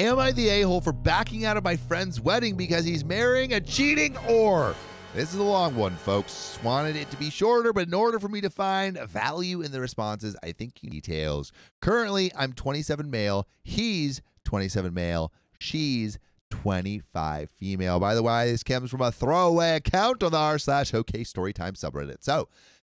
Am I the a-hole for backing out of my friend's wedding because he's marrying a cheating whore? This is a long one, folks. Wanted it to be shorter, but in order for me to find value in the responses, I think you need details. Currently, I'm 27 male. He's 27 male. She's 25 female. By the way, this comes from a throwaway account on the r/OK Storytime subreddit. So,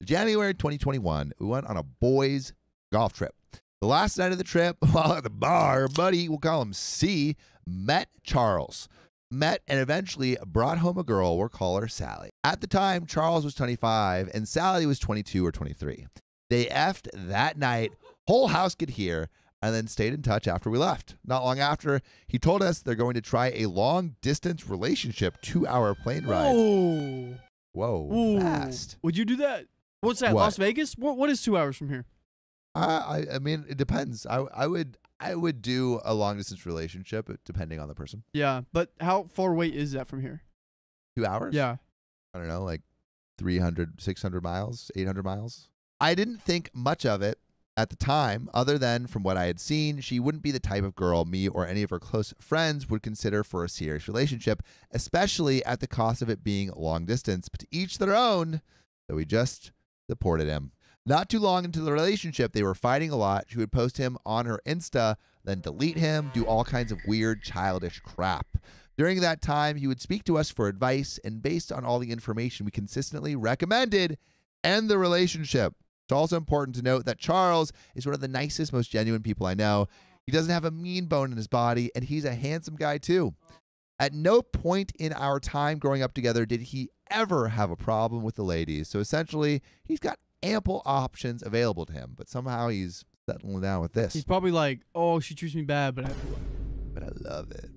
January 2021, we went on a boys' golf trip. The last night of the trip, while at the bar, buddy, we'll call him C, met Charles. Met and eventually brought home a girl, we'll call her Sally. At the time, Charles was 25 and Sally was 22 or 23. They effed that night, whole house could hear, and then stayed in touch after we left. Not long after, he told us they're going to try a long-distance relationship 2-hour plane ride. Whoa, Ooh. Fast. Would you do that? What's that, What? Las Vegas? What is 2 hours from here? I mean, it depends. I would do a long-distance relationship depending on the person. Yeah, but how far away is that from here? 2 hours? Yeah. I don't know, like 300, 600 miles, 800 miles. I didn't think much of it at the time, other than from what I had seen, she wouldn't be the type of girl me or any of her close friends would consider for a serious relationship, especially at the cost of it being long distance. But to each their own, so we just supported him. Not too long into the relationship, they were fighting a lot. She would post him on her Insta, then delete him, do all kinds of weird, childish crap. During that time, he would speak to us for advice, and based on all the information we consistently recommended, end the relationship. It's also important to note that Charles is one of the nicest, most genuine people I know. He doesn't have a mean bone in his body, and he's a handsome guy too. At no point in our time growing up together did he ever have a problem with the ladies. So essentially, he's got ample options available to him, but somehow he's settling down with this. He's probably like, oh, she treats me bad, but I love it.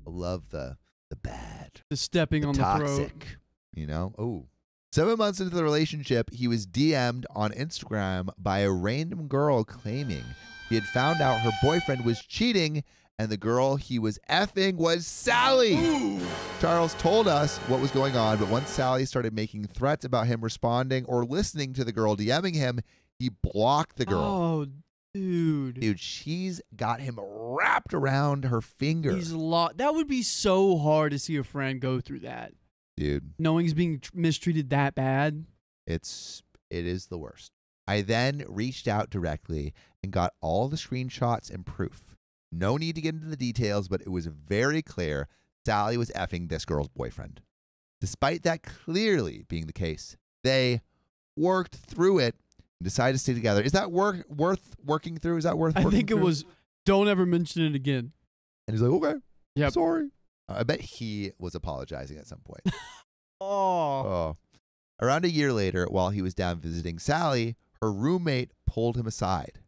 I love the bad. the stepping on the toxic, throat. you know? Oh. 7 months into the relationship, he was DM'd on Instagram by a random girl claiming he had found out her boyfriend was cheating and the girl he was effing was Sally. Ooh. Charles told us what was going on, but once Sally started making threats about him responding or listening to the girl DMing him, he blocked the girl. Oh, dude. Dude, she's got him wrapped around her finger. That would be so hard to see a friend go through that. Dude. Knowing he's being mistreated that bad. It is the worst. I then reached out directly and got all the screenshots and proof. No need to get into the details, but it was very clear Sally was effing this girl's boyfriend. Despite that clearly being the case, they worked through it and decided to stay together. Is that worth working through? Is that worth working I think it through? was, don't ever mention it again. And he's like, okay, yeah, sorry. I bet he was apologizing at some point. Oh. Around a year later, while he was down visiting Sally, her roommate pulled him aside.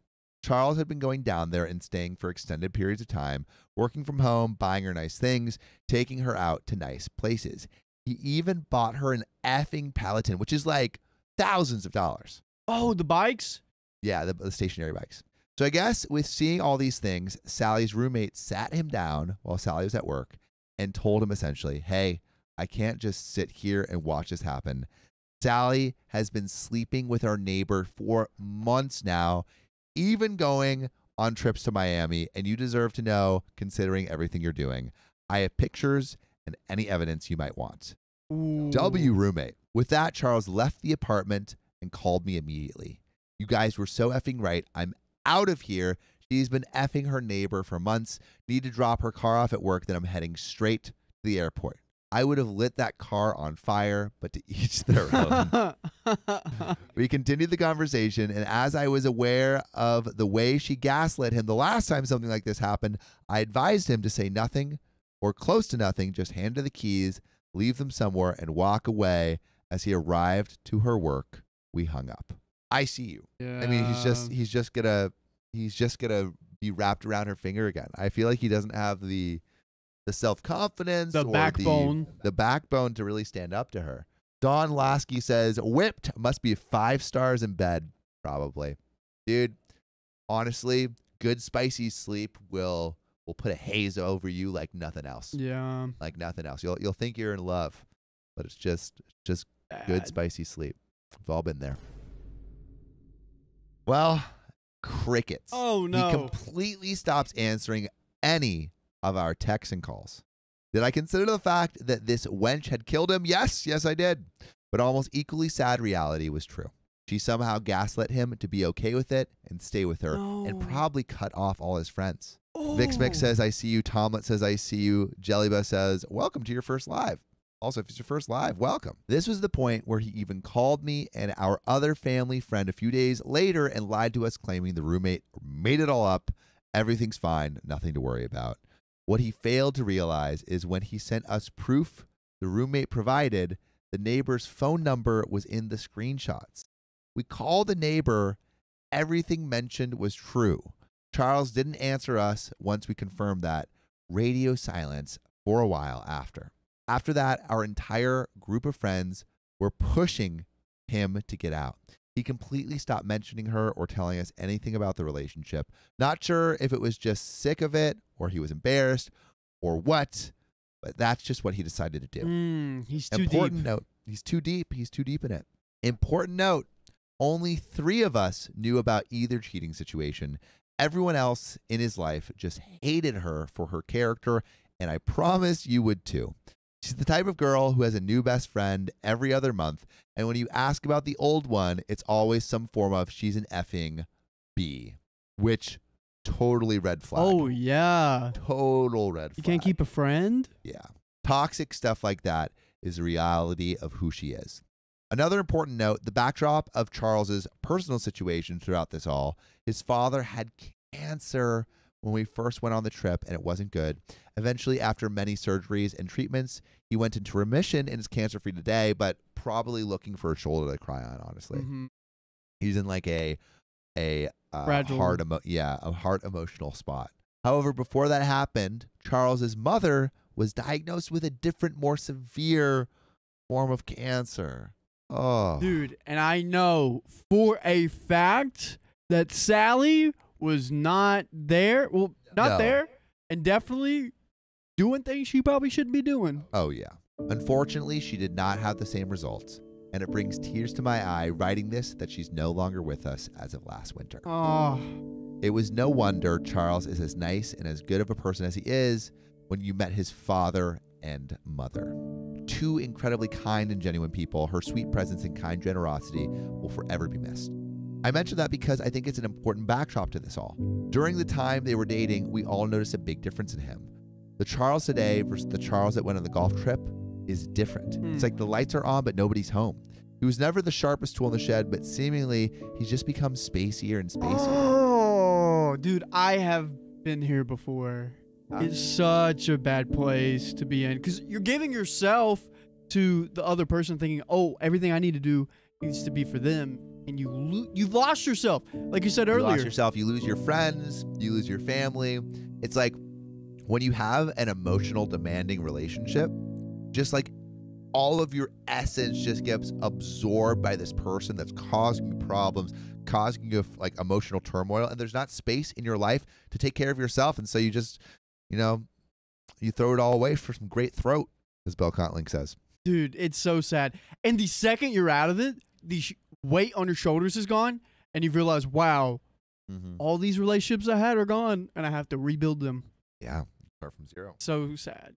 Charles had been going down there and staying for extended periods of time, working from home, buying her nice things, taking her out to nice places. He even bought her an effing Peloton, which is like thousands of dollars. Oh, the bikes? Yeah, the stationary bikes. So I guess with seeing all these things, Sally's roommate sat him down while Sally was at work and told him essentially, hey, I can't just sit here and watch this happen. Sally has been sleeping with our neighbor for months now, even going on trips to Miami, and you deserve to know, considering everything you're doing. I have pictures and any evidence you might want. Ooh. W roommate. With that, Charles left the apartment and called me immediately. You guys were so effing right. I'm out of here. She's been effing her neighbor for months. Need to drop her car off at work, then I'm heading straight to the airport. I would have lit that car on fire, but to each their own. We continued the conversation, and as I was aware of the way she gaslit him the last time something like this happened, I advised him to say nothing or close to nothing, just hand her the keys, leave them somewhere, and walk away. As he arrived to her work, we hung up. I see you. Yeah. I mean, he's just gonna be wrapped around her finger again. I feel like he doesn't have the self-confidence, the backbone, the backbone to really stand up to her. Don Lasky says, whipped, must be 5 stars in bed, probably. Dude, honestly, good spicy sleep will put a haze over you like nothing else. Yeah. Like nothing else. You'll think you're in love, but it's just good spicy sleep. We've all been there. Well, crickets. Oh, no. He completely stops answering any of our texts and calls. Did I consider the fact that this wench had killed him? Yes, I did. But almost equally sad reality was true. She somehow gaslit him to be okay with it and stay with her and probably cut off all his friends. VixMix says, I see you. Tomlet says, I see you. Jellyba says, welcome to your first live. Also, if it's your first live, welcome. This was the point where he even called me and our other family friend a few days later and lied to us, claiming the roommate made it all up. Everything's fine. Nothing to worry about. What he failed to realize is when he sent us proof the roommate provided, the neighbor's phone number was in the screenshots. We called the neighbor. Everything mentioned was true. Charles didn't answer us once we confirmed that. Radio silence for a while after. After that, our entire group of friends were pushing him to get out. He completely stopped mentioning her or telling us anything about the relationship. Not sure if it was just sick of it or he was embarrassed or what, but that's just what he decided to do. He's too Important deep. note. He's too deep. He's too deep in it. Important note. Only 3 of us knew about either cheating situation. Everyone else in his life just hated her for her character, and I promise you would too. She's the type of girl who has a new best friend every other month, and when you ask about the old one, it's always some form of she's an effing B, which totally red flag. Oh, yeah. Total red flag. You can't keep a friend? Yeah. Toxic stuff like that is the reality of who she is. Another important note, the backdrop of Charles's personal situation throughout this all. His father had cancer when we first went on the trip, and it wasn't good. Eventually, after many surgeries and treatments, he went into remission and is cancer-free today, but probably looking for a shoulder to cry on, honestly. He's in like a heart emotional spot. However, before that happened, Charles's mother was diagnosed with a different, more severe form of cancer. Oh, Dude, and I know for a fact that Sally was not there. Well, not there, and definitely doing things she probably shouldn't be doing. Oh, yeah. Unfortunately, she did not have the same results, and it brings tears to my eye writing this that she's no longer with us as of last winter. Oh. It was no wonder Charles is as nice and as good of a person as he is when you met his father and mother. 2 incredibly kind and genuine people. Her sweet presence and kind generosity will forever be missed. I mention that because I think it's an important backdrop to this all. During the time they were dating, we all noticed a big difference in him. The Charles today versus the Charles that went on the golf trip is different. It's like the lights are on, but nobody's home. He was never the sharpest tool in the shed, but seemingly he's just become spacier and spacier. Oh, dude, I have been here before. It's such a bad place to be in because you're giving yourself to the other person thinking, oh, everything I need to do needs to be for them. And you've lost yourself. Like you said earlier. You lost yourself. You lose your friends. You lose your family. It's like when you have an emotional demanding relationship, just like all of your essence just gets absorbed by this person that's causing you problems, causing you like emotional turmoil, and there's not space in your life to take care of yourself. And so you just, you throw it all away for some great throat, as Bell Contlink says. Dude, it's so sad. And the second you're out of it, the weight on your shoulders is gone, and you realize, wow, all these relationships I had are gone, and I have to rebuild them. Yeah, start from zero. So sad.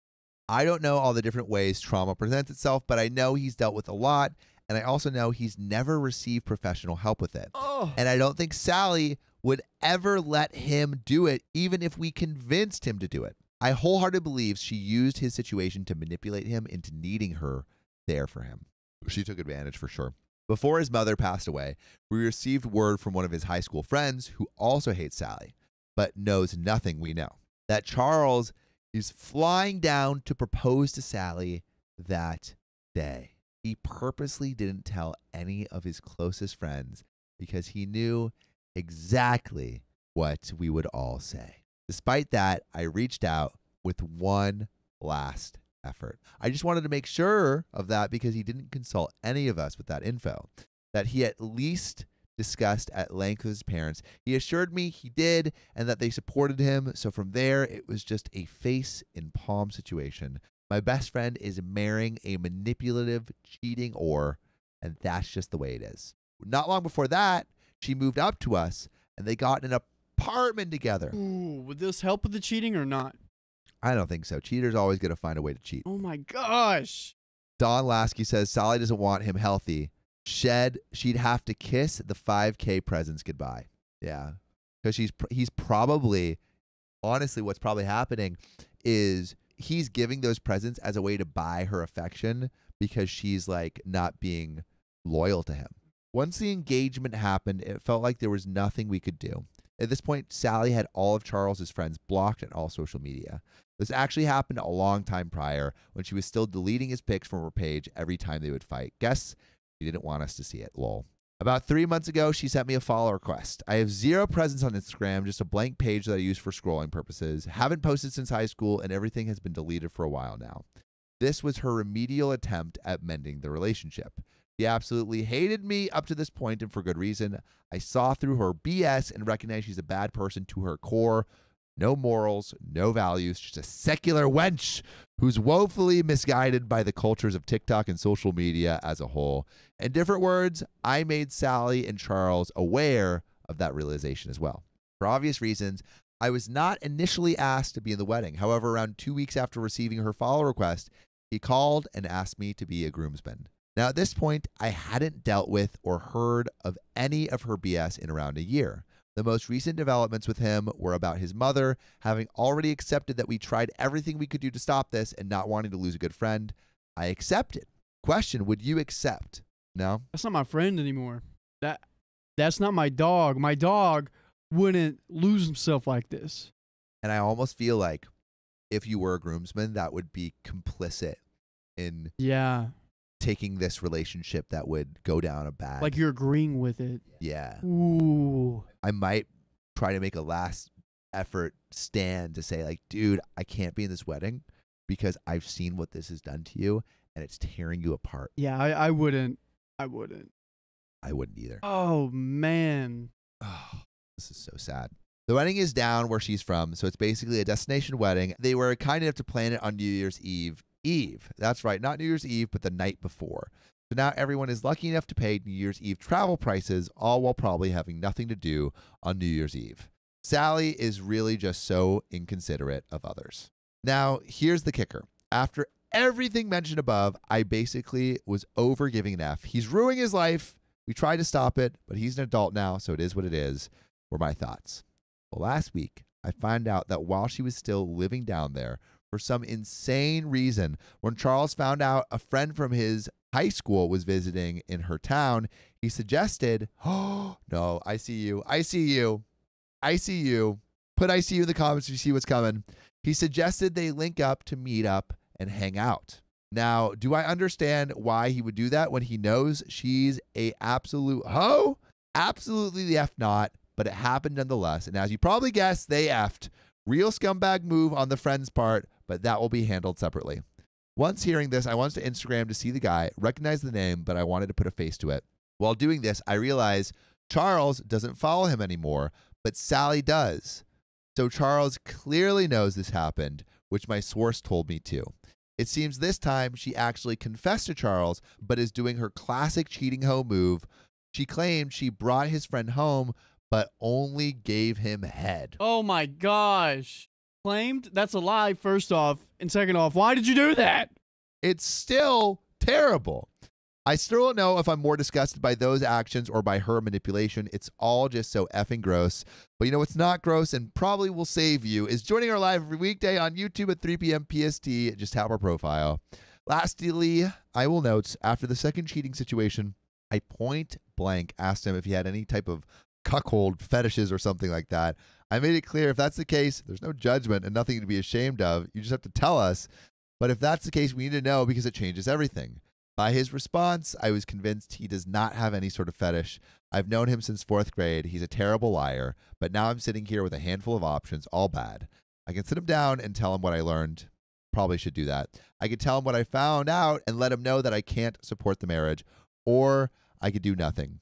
I don't know all the different ways trauma presents itself, but I know he's dealt with a lot, and I also know he's never received professional help with it. Oh. And I don't think Sally would ever let him do it, even if we convinced him to do it. I wholeheartedly believe she used his situation to manipulate him into needing her there for him. She took advantage for sure. Before his mother passed away, we received word from one of his high school friends who also hates Sally, but knows nothing we know, that Charles is flying down to propose to Sally that day. He purposely didn't tell any of his closest friends because he knew exactly what we would all say. Despite that, I reached out with one last effort. I just wanted to make sure of that because he didn't consult any of us with that info, that he at least discussed at length with his parents. He assured me he did and that they supported him. So from there, it was just a face in palm situation. My best friend is marrying a manipulative, cheating whore, and that's just the way it is. Not long before that, she moved up to us and they got an apartment together. Ooh, would this help with the cheating or not? I don't think so. Cheaters always going to find a way to cheat. Oh my gosh. Don Lasky says Sally doesn't want him healthy. She'd have to kiss the 5K presents goodbye. Yeah. Because he's probably, honestly, what's probably happening is he's giving those presents as a way to buy her affection because she's like not being loyal to him. Once the engagement happened, it felt like there was nothing we could do. At this point, Sally had all of Charles's friends blocked on all social media. This actually happened a long time prior when she was still deleting his pics from her page every time they would fight. Guess she didn't want us to see it, lol. About 3 months ago, she sent me a follow request. I have 0 presents on Instagram, just a blank page that I use for scrolling purposes. Haven't posted since high school, and everything has been deleted for a while now. This was her remedial attempt at mending the relationship. She absolutely hated me up to this point, and for good reason. I saw through her BS and recognized she's a bad person to her core. No morals, no values, just a secular wench who's woefully misguided by the cultures of TikTok and social media as a whole. In different words, I made Sally and Charles aware of that realization as well. For obvious reasons, I was not initially asked to be in the wedding. However, around 2 weeks after receiving her follow request, he called and asked me to be a groomsman. Now, at this point, I hadn't dealt with or heard of any of her BS in around a year. The most recent developments with him were about his mother having already accepted that we tried everything we could do to stop this and not wanting to lose a good friend. I accepted. Question, would you accept? No? That's not my friend anymore. That's not my dog. My dog wouldn't lose himself like this. And I almost feel like if you were a groomsman, that would be complicit in taking this relationship that would go down a bad. Like you're agreeing with it. Yeah. Ooh. I might try to make a last effort stand to say, like, dude, I can't be in this wedding because I've seen what this has done to you and it's tearing you apart. Yeah, I wouldn't. I wouldn't either. Oh, man. Oh, this is so sad. The wedding is down where she's from, so it's basically a destination wedding. They were kind enough to plan it on New Year's Eve. That's right, not New Year's Eve, but the night before. So now everyone is lucky enough to pay New Year's Eve travel prices, all while probably having nothing to do on New Year's Eve. Sally is really just so inconsiderate of others. Now, here's the kicker. After everything mentioned above, I basically was over giving an F. He's ruining his life. We tried to stop it, but he's an adult now, so it is what it is, were my thoughts. Well, last week, I found out that while she was still living down there, for some insane reason, when Charles found out a friend from his high school was visiting in her town, he suggested, oh, no, I see you. Put I see you in the comments if you see what's coming. He suggested they link up to meet up and hang out. Now, do I understand why he would do that when he knows she's a absolute hoe? Absolutely the F not, but it happened nonetheless. And as you probably guessed, they effed. Real scumbag move on the friend's part, but that will be handled separately. Once hearing this, I went to Instagram to see the guy, recognize the name, but I wanted to put a face to it. While doing this, I realized Charles doesn't follow him anymore, but Sally does. So Charles clearly knows this happened, which my source told me too. It seems this time she actually confessed to Charles, but is doing her classic cheating hoe move. She claimed she brought his friend home, but only gave him head. Oh my gosh. Claimed? That's a lie, first off. And second off, why did you do that? It's still terrible. I still don't know if I'm more disgusted by those actions or by her manipulation. It's all just so effing gross. But you know what's not gross and probably will save you is joining our live every weekday on YouTube at 3 p.m. PST. Just tap our profile. Lastly, I will note, after the second cheating situation, I point blank asked him if he had any type of cuckold fetishes or something like that. I made it clear if that's the case, there's no judgment and nothing to be ashamed of. You just have to tell us. But if that's the case, we need to know because it changes everything. By his response, I was convinced he does not have any sort of fetish. I've known him since 4th grade. He's a terrible liar. But now I'm sitting here with a handful of options, all bad. I can sit him down and tell him what I learned. Probably should do that. I could tell him what I found out and let him know that I can't support the marriage. Or I could do nothing.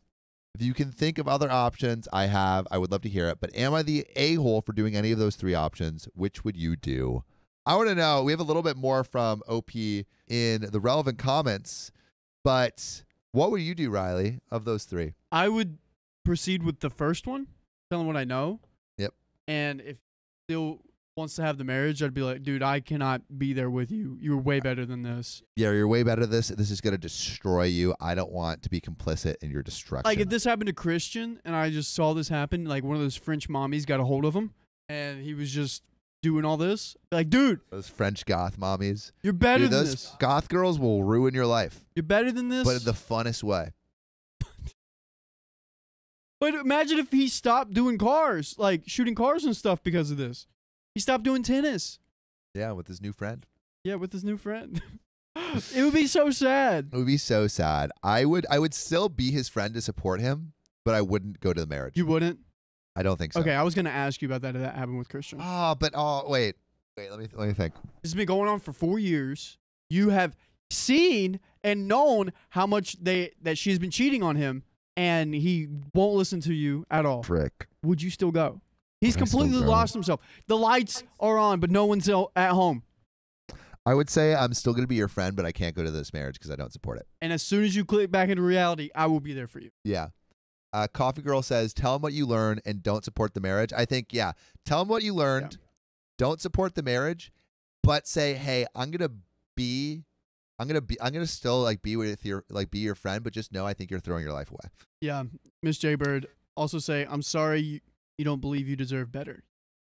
If you can think of other options I would love to hear it. But am I the a-hole for doing any of those 3 options? Which would you do? I want to know. We have a little bit more from OP in the relevant comments. But what would you do, Riley, of those 3? I would proceed with the first one, tell him what I know. Yep. And if still wants to have the marriage, I'd be like, dude, I cannot be there with you. You're way better than this. Yeah, you're way better at this. This is going to destroy you. I don't want to be complicit in your destruction. Like, if this happened to Christian and I just saw this happen, like one of those French mommies got a hold of him and he was just doing all this, like, dude. Those French goth mommies. You're better Dude, than those this. goth girls will ruin your life. You're better than this. But in the funnest way. But imagine if he stopped doing cars, like shooting cars and stuff because of this. He stopped doing tennis. Yeah, with his new friend. Yeah, with his new friend. It would be so sad. It would be so sad. I would still be his friend to support him, but I wouldn't go to the marriage. You wouldn't? I don't think so. Okay, I was going to ask you about that if that happened with Christian. Wait, let me think. This has been going on for 4 years. You have seen and known how much that she's been cheating on him, and he won't listen to you at all. Frick. Would you still go? He's Would I still completely go? lost himself. The lights are on, but no one's at home. I would say I'm still going to be your friend, but I can't go to this marriage because I don't support it. And as soon as you click back into reality, I will be there for you. Yeah. Coffee Girl says, tell him what you learned and don't support the marriage. I think, yeah, tell him what you learned. Yeah. Don't support the marriage, but say, hey, I'm going to still like be with your, like be your friend, but just know I think you're throwing your life away. Yeah. Miss J Bird also say, I'm sorry you don't believe you deserve better.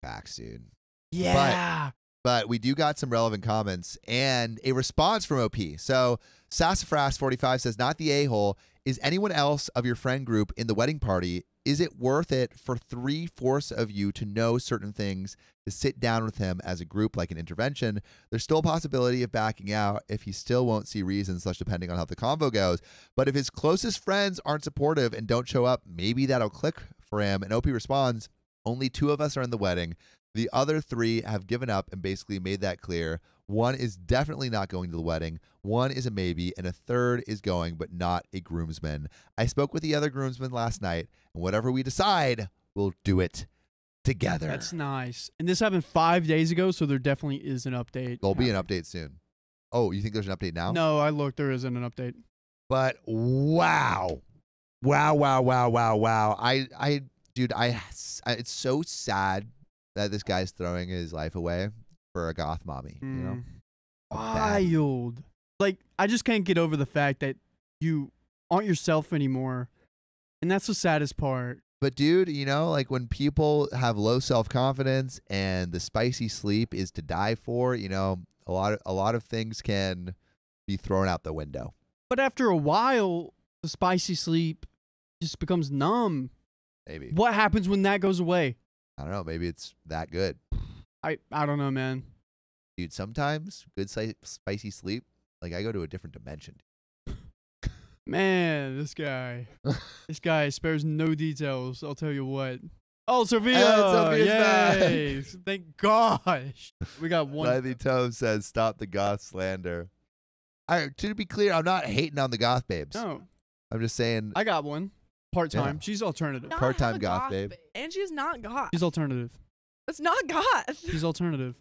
Facts, dude. Yeah. But we do got some relevant comments and a response from OP. So Sassafras45 says, not the a-hole. Is anyone else of your friend group in the wedding party? Is it worth it for 3/4 of you to know certain things, to sit down with him as a group like an intervention? There's still a possibility of backing out if he still won't see reasons, depending on how the convo goes. But if his closest friends aren't supportive and don't show up, maybe that'll click for him. And OP responds, only 2 of us are in the wedding. The other 3 have given up and basically made that clear. 1 is definitely not going to the wedding. 1 is a maybe, and a 3rd is going, but not a groomsman. I spoke with the other groomsman last night, and whatever we decide, we'll do it together. That's nice. And this happened 5 days ago, so there definitely is an update. There'll be an update soon. Oh, you think there's an update now? No, I looked. There isn't an update. But wow. Dude, it's so sad that this guy's throwing his life away for a goth mommy, you know? Wild. Like, I just can't get over the fact that you aren't yourself anymore. And that's the saddest part. But dude, you know, like when people have low self-confidence and the spicy sleep is to die for, you know, a lot of things can be thrown out the window. But after a while, the spicy sleep just becomes numb. Maybe. What happens when that goes away? I don't know. Maybe it's that good. I don't know, man. Dude, sometimes good spicy sleep, like I go to a different dimension. Man, this guy spares no details. I'll tell you what. Oh, Sophia! Sophia's Yay! back. Thank gosh. We got one. Lively Tome says, stop the goth slander. To be clear, I'm not hating on the goth babes. No, I'm just saying. I got one. Part-time. Yeah. She's alternative. Not Part-time have a goth babe. And she's not goth. She's alternative. It's not goth. She's alternative.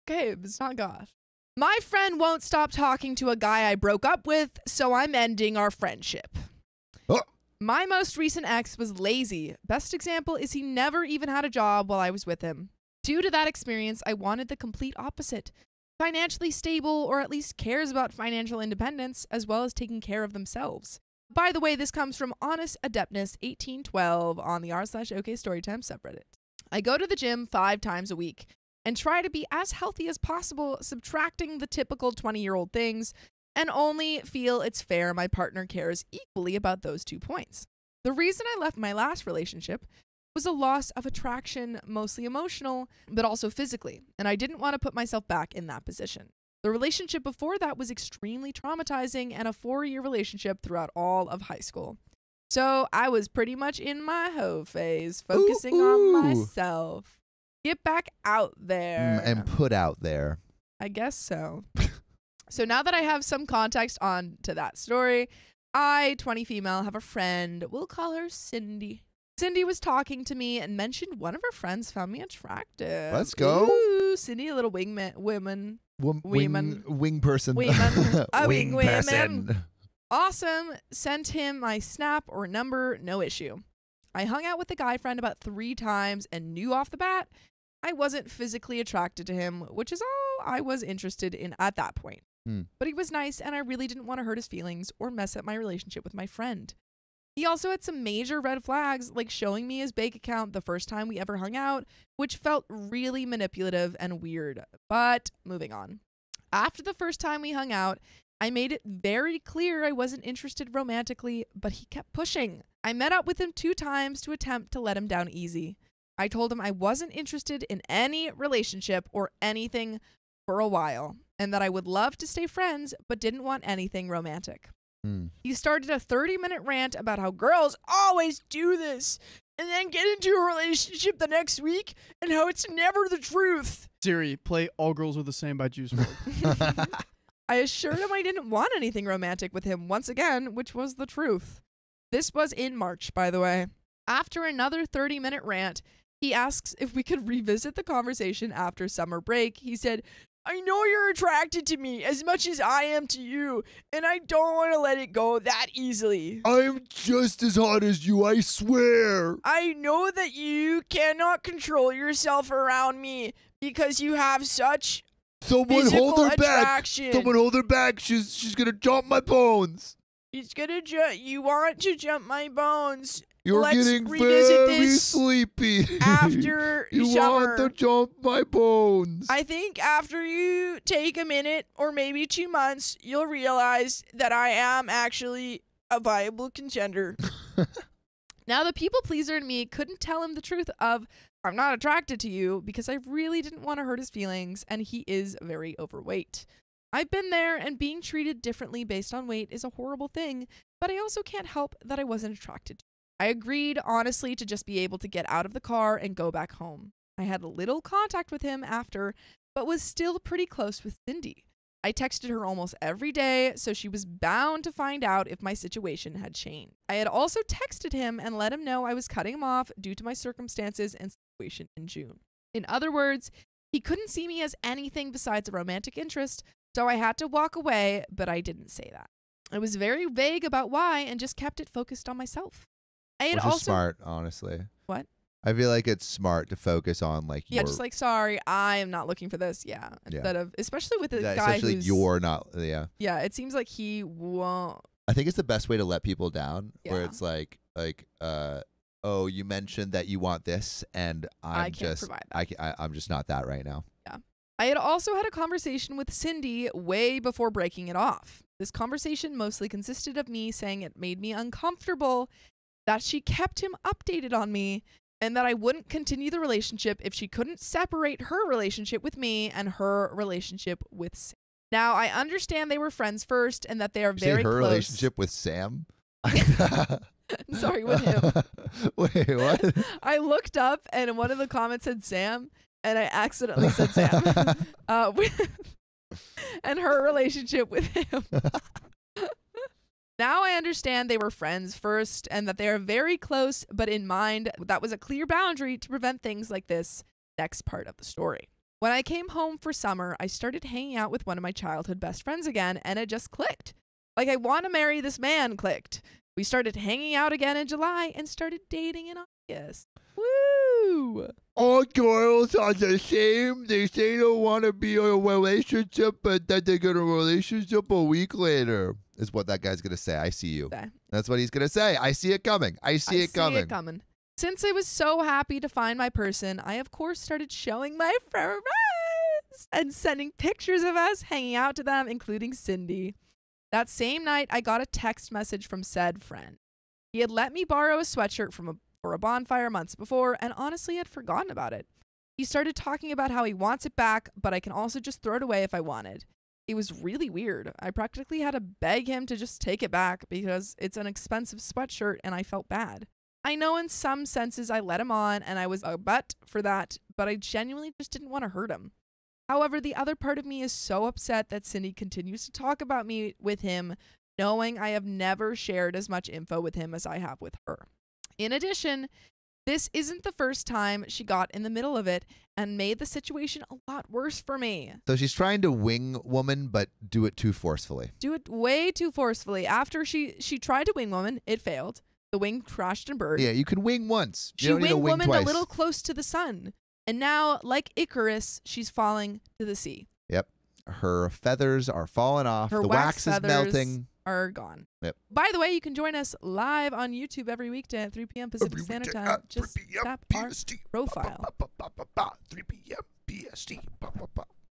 Okay, but it's not goth. My friend won't stop talking to a guy I broke up with, so I'm ending our friendship. Oh. My most recent ex was lazy. Best example is he never even had a job while I was with him. Due to that experience, I wanted the complete opposite. Financially stable, or at least cares about financial independence, as well as taking care of themselves. By the way, this comes from Honest Adeptness 1812 on the r/OK Storytime subreddit. I go to the gym 5 times a week and try to be as healthy as possible, subtracting the typical 20-year-old things, and only feel it's fair my partner cares equally about those 2 points. The reason I left my last relationship was a loss of attraction, mostly emotional, but also physically, and I didn't want to put myself back in that position. The relationship before that was extremely traumatizing and a 4-year relationship throughout all of high school. So I was pretty much in my hoe phase, focusing on myself. Get back out there. And put out there. I guess so. So now that I have some context on to that story, I, 20 female, have a friend. We'll call her Cindy. Cindy was talking to me and mentioned one of her friends found me attractive. Let's go. Ooh, Cindy, a little wing person. A wing person. Awesome. Sent him my snap or number, no issue. I hung out with the guy friend about 3 times and knew off the bat I wasn't physically attracted to him, which is all I was interested in at that point. But he was nice, and I really didn't want to hurt his feelings or mess up my relationship with my friend. He also had some major red flags, like showing me his bank account the first time we ever hung out, which felt really manipulative and weird. But moving on. After the first time we hung out, I made it very clear I wasn't interested romantically, but he kept pushing. I met up with him 2 times to attempt to let him down easy. I told him I wasn't interested in any relationship or anything for a while, and that I would love to stay friends, but didn't want anything romantic. He started a 30-minute rant about how girls always do this and then get into a relationship the next week and how it's never the truth. Siri, play All Girls Are the Same by Juice WRLD. I assured him I didn't want anything romantic with him once again, which was the truth. This was in March, by the way. After another 30-minute rant, he asks if we could revisit the conversation after summer break. He said, I know you're attracted to me as much as I am to you, and I don't want to let it go that easily. I'm just as hot as you, I swear. I know that you cannot control yourself around me because you have such Someone hold her attraction. back. Someone hold her back. She's gonna jump my bones. She's gonna you want to jump my bones. You're Let's getting revisit very this sleepy. after you summer. want to jump my bones. I think after you take a minute or maybe 2 months, you'll realize that I am actually a viable contender. Now, the people pleaser in me couldn't tell him the truth of, I'm not attracted to you, because I really didn't want to hurt his feelings, and he is very overweight. I've been there, and being treated differently based on weight is a horrible thing, but I also can't help that I wasn't attracted to him. I agreed, honestly, to just be able to get out of the car and go back home. I had little contact with him after, but was still pretty close with Cindy. I texted her almost every day, so she was bound to find out if my situation had changed. I had also texted him and let him know I was cutting him off due to my circumstances and situation in June. In other words, he couldn't see me as anything besides a romantic interest, so I had to walk away, but I didn't say that. I was very vague about why and just kept it focused on myself. I had Which also is smart, honestly. What? I feel like it's smart to focus on like Yeah, just like, sorry, I am not looking for this. Yeah. Instead of, especially with a guy especially who's, you're not. Yeah. Yeah, it seems like he won't. I think it's the best way to let people down, where Yeah. it's like, oh, you mentioned that you want this, and I can't provide that. I'm just not that right now. Yeah. I had also had a conversation with Cindy way before breaking it off. This conversation mostly consisted of me saying it made me uncomfortable that she kept him updated on me, and that I wouldn't continue the relationship if she couldn't separate her relationship with me and her relationship with Sam. Now, I understand they were friends first and that they are very her close. relationship with Sam? Sorry, with him. Wait, what? I looked up and one of the comments said Sam, and I accidentally said Sam. And her relationship with him. Now I understand they were friends first and that they are very close, but in mind, that was a clear boundary to prevent things like this. Next part of the story. When I came home for summer, I started hanging out with one of my childhood best friends again, and it just clicked. Like, I want to marry this man clicked. We started hanging out again in July and started dating in August. Woo! All girls are the same. They say they don't want to be in a relationship, but then they get a relationship a week later. Is what that guy's going to say. I see you. That's what he's going to say. I see it coming. I see it coming. Since I was so happy to find my person, I, of course, started showing my friends and sending pictures of us hanging out to them, including Cindy. That same night, I got a text message from said friend. He had let me borrow a sweatshirt for a bonfire months before, and honestly had forgotten about it. He started talking about how he wants it back, but I can also just throw it away if I wanted. It was really weird. I practically had to beg him to just take it back because it's an expensive sweatshirt and I felt bad. I know in some senses I let him on and I was a butt for that, but I genuinely just didn't want to hurt him. However, the other part of me is so upset that Cindy continues to talk about me with him, knowing I have never shared as much info with him as I have with her. In addition, this isn't the first time she got in the middle of it and made the situation a lot worse for me. So she's trying to wing woman, but do it too forcefully. Do it way too forcefully. After she tried to wing woman, it failed. The wing crashed and burned. Yeah, you can wing once. You She don't need to wing wing woman twice. a little close to the sun. And now, like Icarus, she's falling to the sea. Yep. Her feathers are falling off. Her the wax is melting. Are gone. Yep. By the way, you can join us live on YouTube every weekday at 3 p.m. Pacific Standard Time. Just tap our profile. 3 p.m. PST.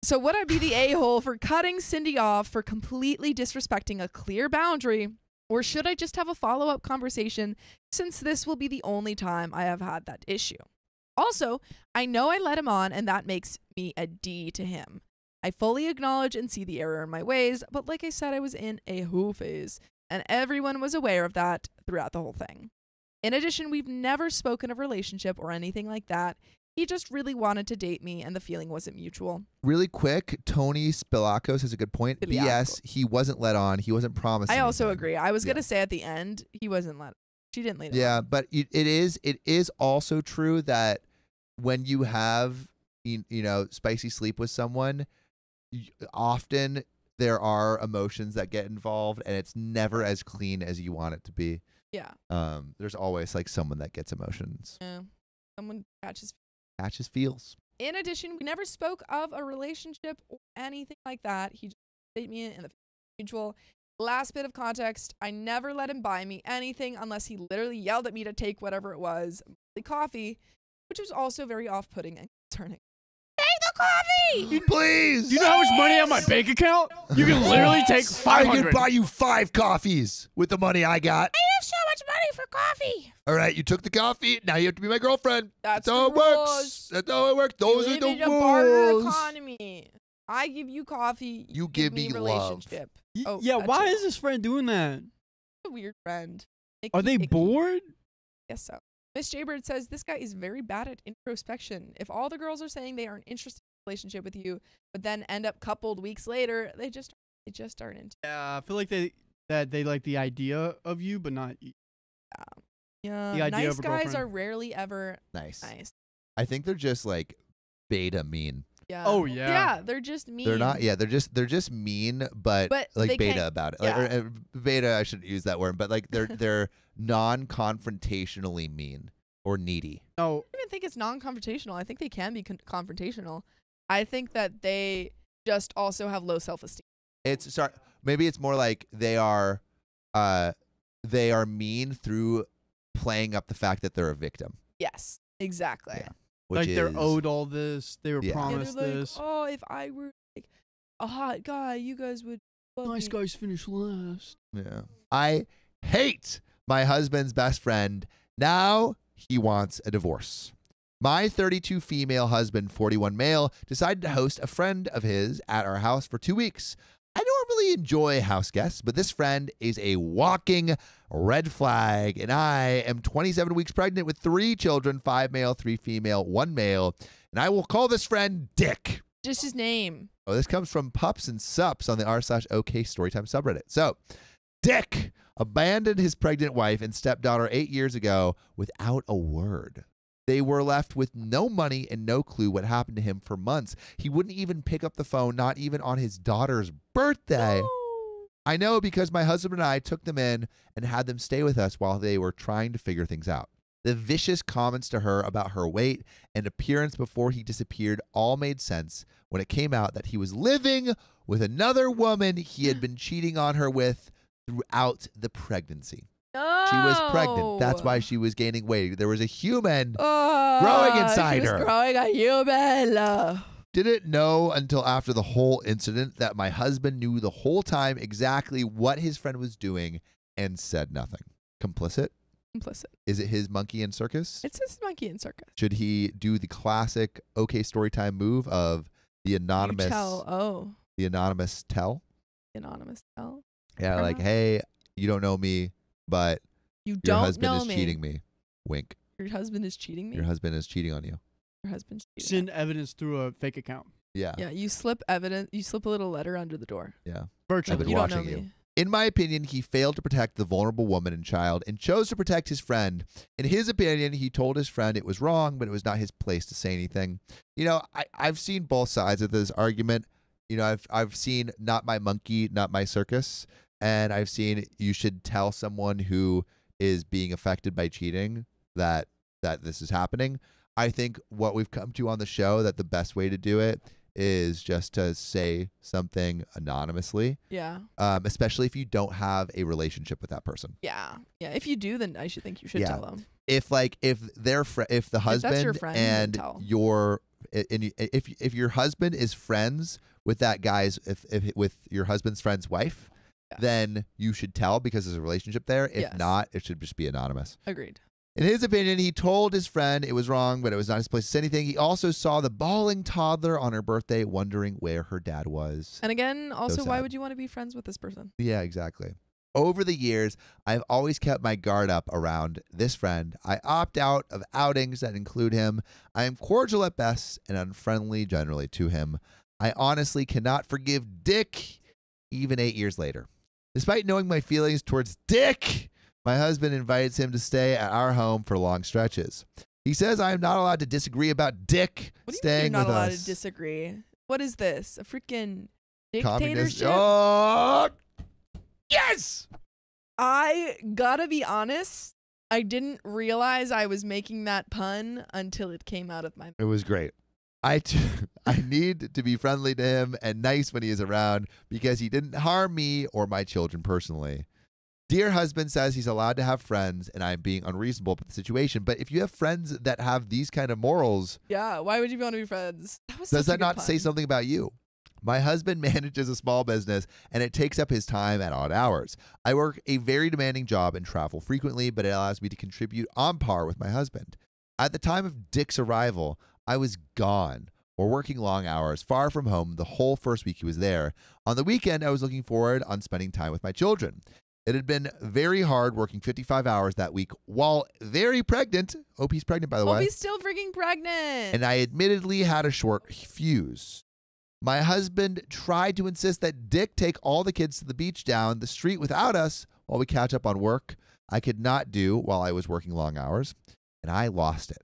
So would I be the a-hole for cutting Cindy off for completely disrespecting a clear boundary, or should I just have a follow-up conversation since this will be the only time I have had that issue? Also, I know I let him on and that makes me a D to him. I fully acknowledge and see the error in my ways, but like I said, I was in a who phase, and everyone was aware of that throughout the whole thing. In addition, we've never spoken of relationship or anything like that. He just really wanted to date me, and the feeling wasn't mutual. Really quick, Tony Spilakos has a good point. BS, he wasn't let on. He wasn't promised I also anything. agree. I was going to say at the end, he wasn't let. She didn't let him on. But it is also true that when you have, spicy sleep with someone, often there are emotions that get involved, and it's never as clean as you want it to be. Yeah. There's always like someone that gets emotions. Yeah. Someone catches feels. In addition, we never spoke of a relationship or anything like that. He just dated me in the mutual. Last bit of context, I never let him buy me anything unless he literally yelled at me to take whatever it was, the coffee, which was also very off-putting and concerning. Take the coffee! Please! Do you know how much money on my bank account? You can literally take 500. I can buy you 5 coffees with the money I got. I have so much money for coffee. All right, you took the coffee. Now you have to be my girlfriend. That's how it the works. rules. That's how it works. Those We are the live in a barter rules. economy. I give you coffee. You give me love. relationship. Oh, Yeah, that's why it. is this friend doing that? A weird friend. Are Icky, they icky. bored? Guess so. Miss Jaybird says this guy is very bad at introspection. If all the girls are saying they aren't interested in a relationship with you, but then end up coupled weeks later, they just aren't into. Yeah, I feel like they like the idea of you, but not you. Yeah, The idea nice of a guys girlfriend. are rarely ever Nice. nice. I think they're just like beta mean. Yeah. Oh, yeah. Yeah, they're just mean. They're not. Yeah, they're just mean, but But like they beta can't- about it. yeah. Beta. I shouldn't use that word, but like they're non-confrontationally mean or needy. No, I don't even think it's non-confrontational. I think they can be confrontational. I think that they just also have low self-esteem. Maybe it's more like they are mean through playing up the fact that they're a victim. Yes, exactly. Yeah. Which like they're is- owed all this. They were Yeah. promised they're like, this. oh, if I were like a hot guy, you guys would love Nice me. guys finish last. Yeah. I hate my husband's best friend. Now he wants a divorce. My 32 female husband, 41 male, decided to host a friend of his at our house for 2 weeks. I normally enjoy house guests, but this friend is a walking red flag, and I am 27 weeks pregnant with 3 children, 5 male, 3 female, 1 male, and I will call this friend Dick. Just his name. Oh, this comes from Pups and Sups on the r/OK Storytime subreddit. So, Dick abandoned his pregnant wife and stepdaughter 8 years ago without a word. They were left with no money and no clue what happened to him for months. He wouldn't even pick up the phone, not even on his daughter's birthday. No. I know because my husband and I took them in and had them stay with us while they were trying to figure things out. The vicious comments to her about her weight and appearance before he disappeared all made sense when it came out that he was living with another woman he had been cheating on her with throughout the pregnancy. No. She was pregnant. That's why she was gaining weight. There was a human Oh, growing inside she was her. growing a human. Didn't know until after the whole incident that my husband knew the whole time exactly what his friend was doing and said nothing. Complicit? Implicit. Is it his monkey and circus? It's his monkey and circus. Should he do the classic OK Storytime move of the anonymous You tell. Oh, the anonymous tell? anonymous tell. Yeah, like, Uh-huh. hey, you don't know me, but You your don't husband know is me. cheating me. Wink. Your husband is cheating me. Your husband is cheating on you. Your husband's cheating. Send evidence through a fake account. Yeah. Yeah, you slip evidence. You slip a little letter under the door. Yeah. Virtually. I've been you don't know watching you. me. In my opinion, he failed to protect the vulnerable woman and child and chose to protect his friend. In his opinion, he told his friend it was wrong, but it was not his place to say anything. You know, I've seen both sides of this argument. You know, I've seen not my monkey, not my circus. And I've seen you should tell someone who is being affected by cheating that this is happening. I think what we've come to on the show that the best way to do it is just to say something anonymously. Yeah. Especially if you don't have a relationship with that person. Yeah. Yeah. If you do, then I should think you should tell them. If the husband that's your friend, and tell. if your husband is friends with that guy's with your husband's friend's wife, then you should tell because there's a relationship there. If not, it should just be anonymous. Agreed. In his opinion, he told his friend it was wrong, but it was not his place to say anything. He also saw the bawling toddler on her birthday, wondering where her dad was. And again, also, So why sad. would you want to be friends with this person? Yeah, exactly. Over the years, I've always kept my guard up around this friend. I opt out of outings that include him. I am cordial at best and unfriendly generally to him. I honestly cannot forgive Dick even 8 years later. Despite knowing my feelings towards Dick, my husband invites him to stay at our home for long stretches. He says I am not allowed to disagree about Dick What do you mean staying you're not with allowed us. to disagree? What is this? A freaking Communist- dictatorship? Oh, yes! I gotta be honest. I didn't realize I was making that pun until it came out of my mouth. It was great. I need to be friendly to him and nice when he is around because he didn't harm me or my children personally. Dear husband says he's allowed to have friends and I'm being unreasonable about the situation. But if you have friends that have these kind of morals, Yeah, why would you want to be friends? That was does such a that good not pun. say something about you? My husband manages a small business and it takes up his time at odd hours. I work a very demanding job and travel frequently, but it allows me to contribute on par with my husband. At the time of Dick's arrival, I was gone or working long hours, far from home the whole first week he was there. On the weekend, I was looking forward on spending time with my children. It had been very hard working 55 hours that week while very pregnant. OP's pregnant, by the way. Opie's still freaking pregnant. And I admittedly had a short fuse. My husband tried to insist that Dick take all the kids to the beach down the street without us while we catch up on work. I could not do while I was working long hours, and I lost it.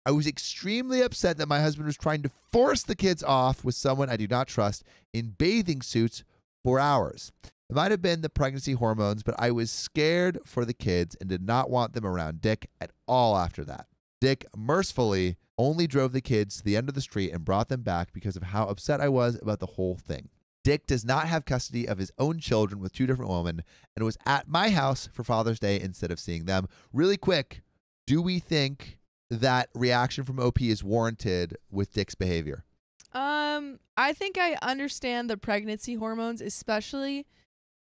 I was extremely upset that my husband was trying to force the kids off with someone I do not trust in bathing suits for hours. It might have been the pregnancy hormones, but I was scared for the kids and did not want them around Dick at all after that. Dick mercifully only drove the kids to the end of the street and brought them back because of how upset I was about the whole thing. Dick does not have custody of his own children with 2 different women and was at my house for Father's Day instead of seeing them. Really quick, do we think that reaction from OP is warranted with Dick's behavior? I think I understand the pregnancy hormones, especially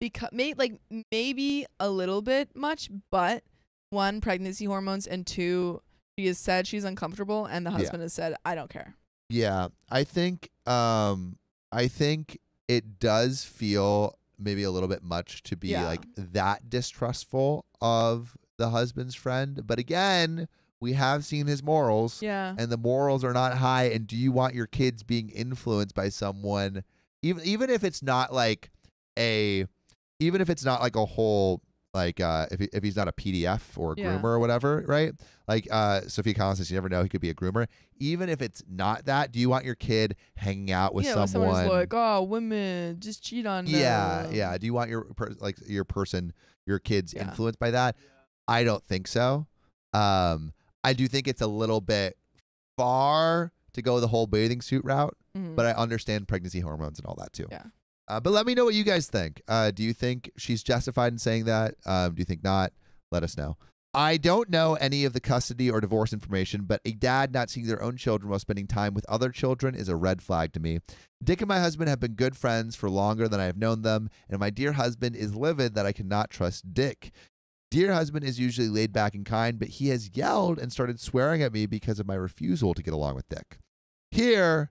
because maybe a little bit much, but 1, pregnancy hormones, and 2, she has said she's uncomfortable, and the husband has said, I don't care. Yeah, I think it does feel maybe a little bit much to be like that distrustful of the husband's friend. But again, we have seen his morals. Yeah. And the morals are not high. And do you want your kids being influenced by someone, even if it's not like a whole, like if he's not a PDF or a groomer or whatever, right? Like Sophia Collins says, you never know, he could be a groomer. Even if it's not that, do you want your kid hanging out with someone? With someone who's like, oh, women just cheat on them. Yeah. Do you want your kids influenced by that? I don't think so. I do think it's a little bit far to go the whole bathing suit route, but I understand pregnancy hormones and all that too. Yeah. But let me know what you guys think. Do you think she's justified in saying that? Do you think not? Let us know. I don't know any of the custody or divorce information, but a dad not seeing their own children while spending time with other children is a red flag to me. Dick and my husband have been good friends for longer than I have known them, and my dear husband is livid that I cannot trust Dick. Dear husband is usually laid back and kind, but he has yelled and started swearing at me because of my refusal to get along with Dick. Here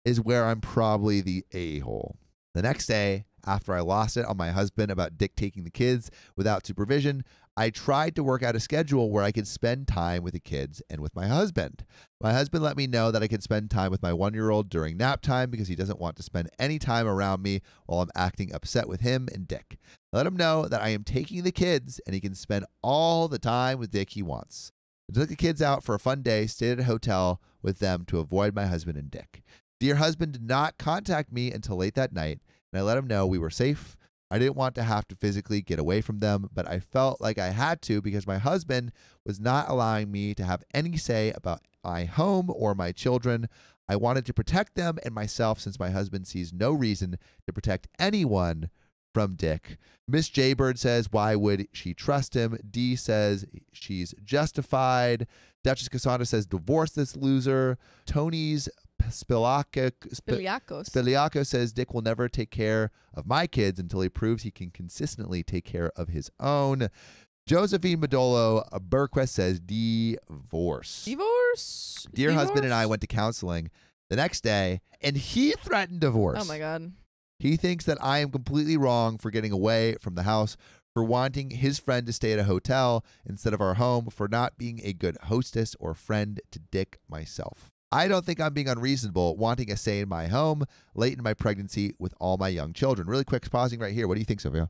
is where I'm probably the a-hole. The next day, after I lost it on my husband about Dick taking the kids without supervision, I tried to work out a schedule where I could spend time with the kids and with my husband. My husband let me know that I could spend time with my 1-year-old during nap time because he doesn't want to spend any time around me while I'm acting upset with him and Dick. I let him know that I am taking the kids and he can spend all the time with Dick he wants. I took the kids out for a fun day, stayed at a hotel with them to avoid my husband and Dick. Dear husband did not contact me until late that night, and I let him know we were safe. I didn't want to have to physically get away from them, but I felt like I had to because my husband was not allowing me to have any say about my home or my children. I wanted to protect them and myself since my husband sees no reason to protect anyone from Dick. Miss Jaybird says, why would she trust him? D says she's justified. Duchess Cassandra says, divorce this loser. Tony's Spiliaco says, Dick will never take care of my kids until he proves he can consistently take care of his own. Josephine Madolo Burquest says, divorce. Dear husband and I went to counseling the next day, and he threatened divorce. Oh, my God. He thinks that I am completely wrong for getting away from the house, for wanting his friend to stay at a hotel instead of our home, for not being a good hostess or friend to Dick myself. I don't think I'm being unreasonable, wanting a say in my home late in my pregnancy with all my young children. Really quick, pausing right here. What do you think, Sophia?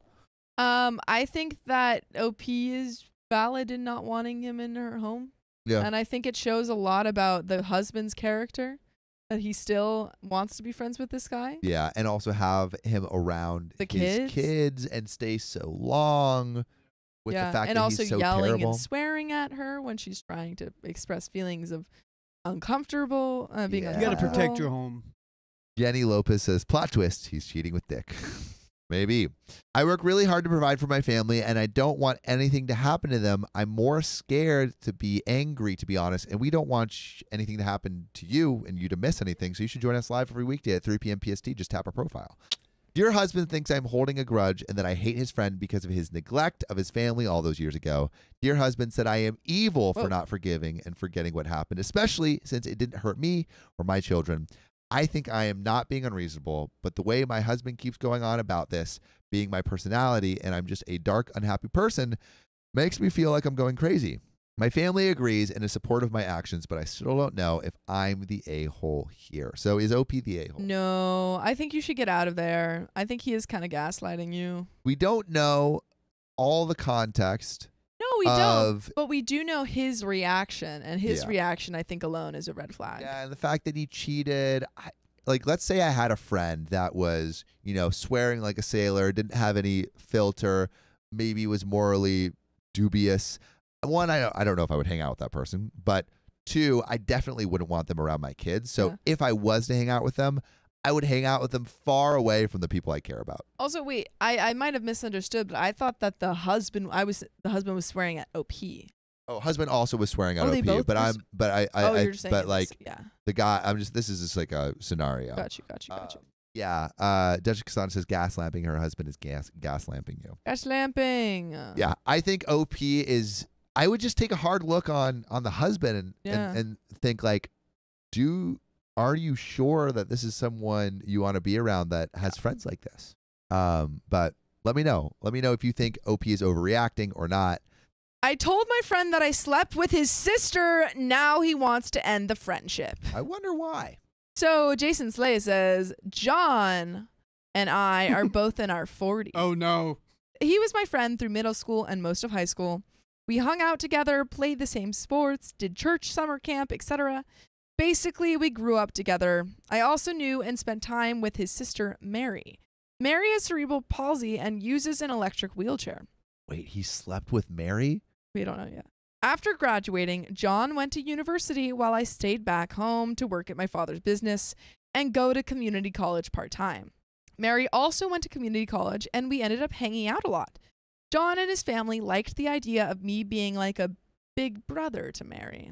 I think that OP is valid in not wanting him in her home. Yeah. And I think it shows a lot about the husband's character, that he still wants to be friends with this guy. Yeah, and also have him around his kids and stay so long with the fact that he's so and also yelling terrible. and swearing at her when she's trying to express feelings of uncomfortable, being Yeah. You got to uncomfortable. protect your home. Jenny Lopez says, plot twist, he's cheating with Dick. Maybe. I work really hard to provide for my family, and I don't want anything to happen to them. I'm more scared to be angry, to be honest, and we don't want anything to happen to you and you to miss anything, so you should join us live every weekday at 3 p.m. PST. Just tap our profile. Dear husband thinks I'm holding a grudge and that I hate his friend because of his neglect of his family all those years ago. Dear husband said I am evil for not forgiving and forgetting what happened, especially since it didn't hurt me or my children. I think I am not being unreasonable, but the way my husband keeps going on about this being my personality and I'm just a dark, unhappy person makes me feel like I'm going crazy. My family agrees and is supportive of my actions, but I still don't know if I'm the a-hole here. So is OP the a-hole? No, I think you should get out of there. I think he is kind of gaslighting you. We don't know all the context. No, we don't. But we do know his reaction, and his reaction, I think, alone is a red flag. Yeah, and the fact that he cheated. Let's say I had a friend that was, swearing like a sailor, didn't have any filter, maybe was morally dubious. One, I don't know if I would hang out with that person, but two, I definitely wouldn't want them around my kids. So if I was to hang out with them, I would hang out with them far away from the people I care about. Also, wait, I might have misunderstood, but I thought that the husband was swearing at OP. Oh, husband also was swearing at they OP, both but you're just saying the guy, this is just like a scenario. Got you. Duchess Cassandra says gas lamping her husband is gas lamping you. Gas lamping. Yeah, I think OP is. I would just take a hard look on the husband and think like, are you sure that this is someone you want to be around that has friends like this? But let me know. Let me know if you think OP is overreacting or not. I told my friend that I slept with his sister. Now he wants to end the friendship. I wonder why. So Jason Slay says, John and I are both in our 40s. Oh, no. He was my friend through middle school and most of high school. We hung out together, played the same sports, did church, summer camp, etc. Basically, we grew up together. I also knew and spent time with his sister, Mary. Mary has cerebral palsy and uses an electric wheelchair. Wait, he slept with Mary? We don't know yet. After graduating, John went to university while I stayed back home to work at my father's business and go to community college part-time. Mary also went to community college, and we ended up hanging out a lot. John and his family liked the idea of me being like a big brother to Mary.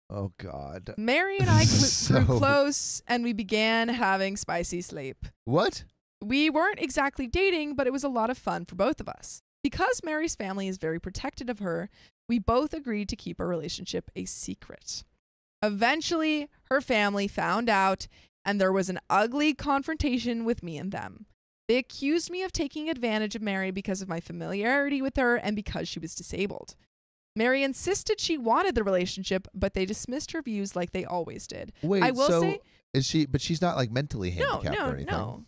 Oh, God. Mary and I grew close, and we began having spicy sleep. What? We weren't exactly dating, but it was a lot of fun for both of us. Because Mary's family is very protective of her, we both agreed to keep our relationship a secret. Eventually, her family found out, and there was an ugly confrontation with me and them. They accused me of taking advantage of Mary because of my familiarity with her and because she was disabled. Mary insisted she wanted the relationship, but they dismissed her views like they always did. Wait, I will say, is she? But she's not like mentally handicapped or anything. No.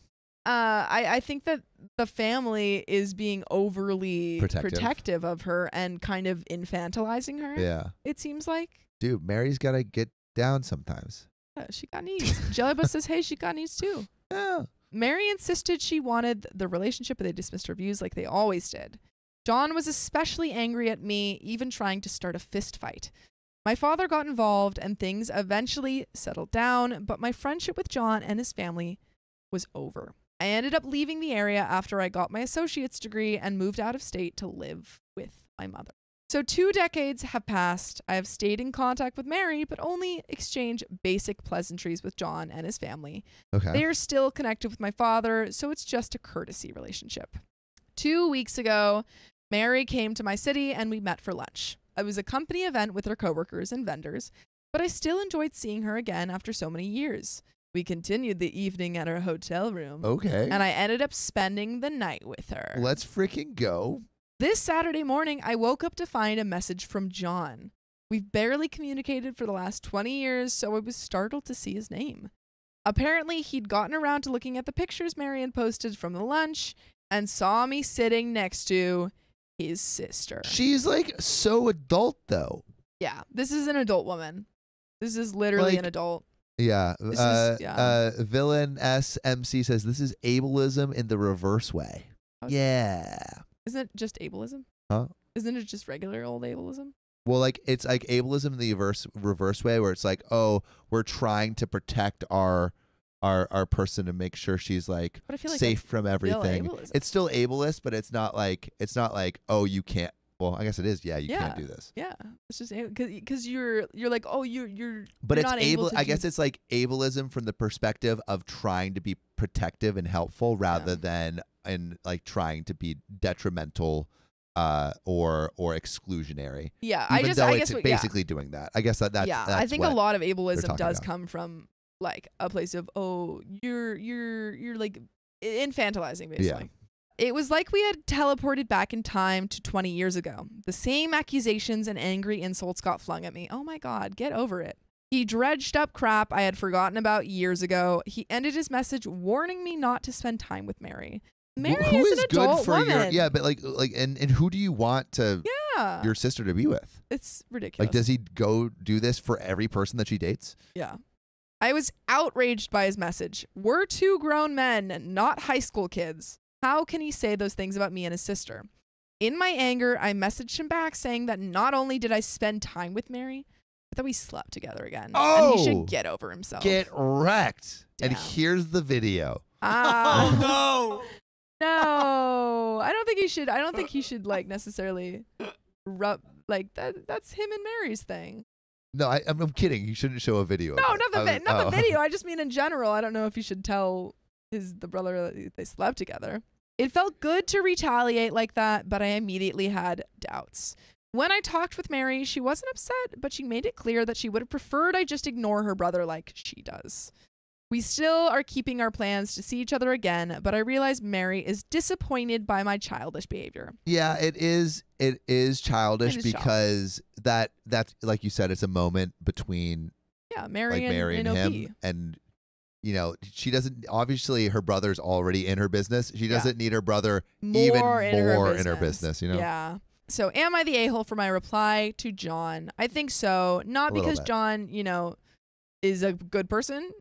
I think that the family is being overly protective of her and kind of infantilizing her. Yeah. It seems like. Dude, Mary's got to get down sometimes. She got needs. Jellybus says, hey, she got needs too. Yeah. Mary insisted she wanted the relationship, but they dismissed her views like they always did. John was especially angry at me, even trying to start a fist fight. My father got involved and things eventually settled down, but my friendship with John and his family was over. I ended up leaving the area after I got my associate's degree and moved out of state to live with my mother. So 2 decades have passed. I have stayed in contact with Mary, but only exchanged basic pleasantries with John and his family. Okay. They are still connected with my father, so it's just a courtesy relationship. 2 weeks ago, Mary came to my city and we met for lunch. It was a company event with her coworkers and vendors, but I still enjoyed seeing her again after so many years. We continued the evening at her hotel room. Okay. And I ended up spending the night with her. Let's freaking go. This Saturday morning, I woke up to find a message from John. We've barely communicated for the last 20 years, so I was startled to see his name. Apparently, he'd gotten around to looking at the pictures Marion posted from the lunch and saw me sitting next to his sister. She's like so adult though. Yeah, this is an adult woman. This is literally Like, an adult. Yeah. Yeah. Villain SMC says this is ableism in the reverse way. How's Yeah. Isn't it just ableism? Huh? Isn't it just regular old ableism? Well, like it's like ableism in the reverse way, where it's like, oh, we're trying to protect our person to make sure she's like, But I feel like safe that's from still everything. ableism. It's still ableist, but it's not like oh, you can't. Well, I guess it is. Yeah, you can't do this. Yeah, it's just because you're like, oh, you're But you're it's not able to I do- guess it's like ableism from the perspective of trying to be protective and helpful rather than in like trying to be detrimental or exclusionary. Yeah, Even though I guess guess basically doing that. I guess that's I think a lot of ableism talking does about. come from like a place of, oh, you're like infantilizing basically. It was like we had teleported back in time to 20 years ago. The same accusations and angry insults got flung at me. Oh my God, get over it. He dredged up crap I had forgotten about years ago. He ended his message warning me not to spend time with Mary. Mary who is an good adult for woman. your but like and who do you want to Yeah. your sister to be with? It's ridiculous. Like, does he go do this for every person that she dates? Yeah. I was outraged by his message. We're 2 grown men, not high school kids. How can he say those things about me and his sister? In my anger, I messaged him back saying that not only did I spend time with Mary, but that we slept together again. And he Oh! should get over himself. Get wrecked. And Yeah. here's the video. Oh No. I don't think he should like necessarily rub like that's him and Mary's thing. No, I'm kidding. You shouldn't show a video. No, of it. not the Oh. video. I just mean in general. I don't know if you should tell the brother that they slept together. It felt good to retaliate like that, but I immediately had doubts. When I talked with Mary, she wasn't upset, but she made it clear that she would have preferred I just ignore her brother like she does. We still are keeping our plans to see each other again, but I realize Mary is disappointed by my childish behavior. Yeah, it is childish It is because that's like you said, it's a moment between Yeah, Mary like Mary and OP. him, and you know, she doesn't, obviously her brother's already in her business. She doesn't need her brother even more in her business, you know? Yeah. So am I the a-hole for my reply to John? I think so. Not A little because bit. John, is a good person.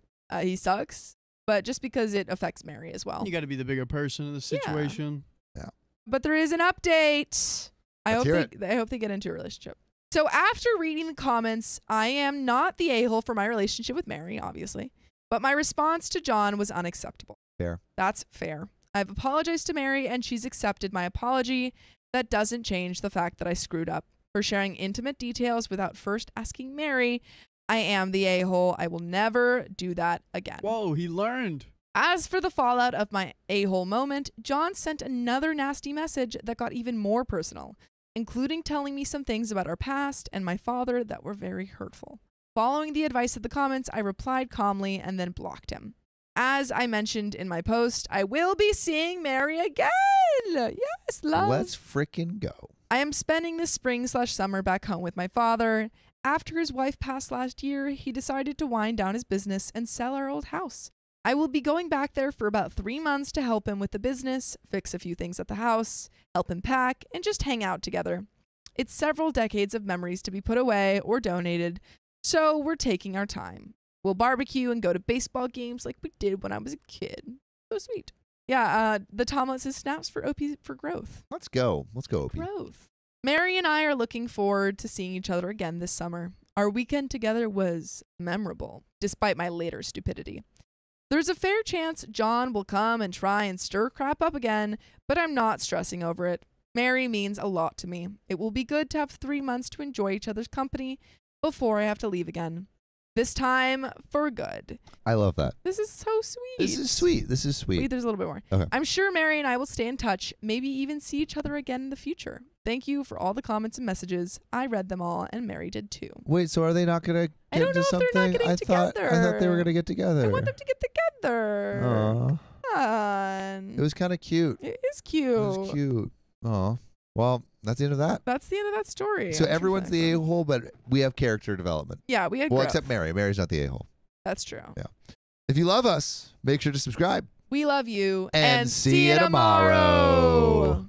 He sucks. But just because it affects Mary as well. You got to be the bigger person in the situation. But there is an update. I Let's hope hear they get into a relationship. So after reading the comments, I am not the a-hole for my relationship with Mary, obviously. But my response to John was unacceptable. Fair. That's fair. I've apologized to Mary and she's accepted my apology. That doesn't change the fact that I screwed up for sharing intimate details without first asking Mary. I am the a-hole. I will never do that again. Whoa, he learned. As for the fallout of my a-hole moment, John sent another nasty message that got even more personal, including telling me some things about our past and my father that were very hurtful. Following the advice of the comments, I replied calmly and then blocked him. As I mentioned in my post, I will be seeing Mary again. Yes, love. Let's freaking go. I am spending this spring/summer back home with my father. After his wife passed last year, he decided to wind down his business and sell our old house. I will be going back there for about 3 months to help him with the business, fix a few things at the house, help him pack, and just hang out together. It's several decades of memories to be put away or donated, so we're taking our time. We'll barbecue and go to baseball games like we did when I was a kid. So sweet. Yeah, the Tomlet says snaps for OP for growth. Let's go. Let's go, OP. Growth. Mary and I are looking forward to seeing each other again this summer. Our weekend together was memorable, despite my later stupidity. There's a fair chance John will come and try and stir crap up again, but I'm not stressing over it. Mary means a lot to me. It will be good to have 3 months to enjoy each other's company before I have to leave again. This time for good. I love that. This is so sweet. This is sweet. This is sweet. Wait, there's a little bit more. Okay. I'm sure Mary and I will stay in touch, maybe even see each other again in the future. Thank you for all the comments and messages. I read them all, and Mary did too. Wait, so are they not going to I get don't know into if something? they're not getting together. I thought they were going to get together. I want them to get together. Aw. Fun. It was kind of cute. It is cute. It was cute. Oh, well, that's the end of that. That's the end of that story. So I'm everyone's sure the a-hole, but we have character development. Yeah, we had Well, growth. except Mary. Mary's not the a-hole. That's true. Yeah. If you love us, make sure to subscribe. We love you. And see you tomorrow.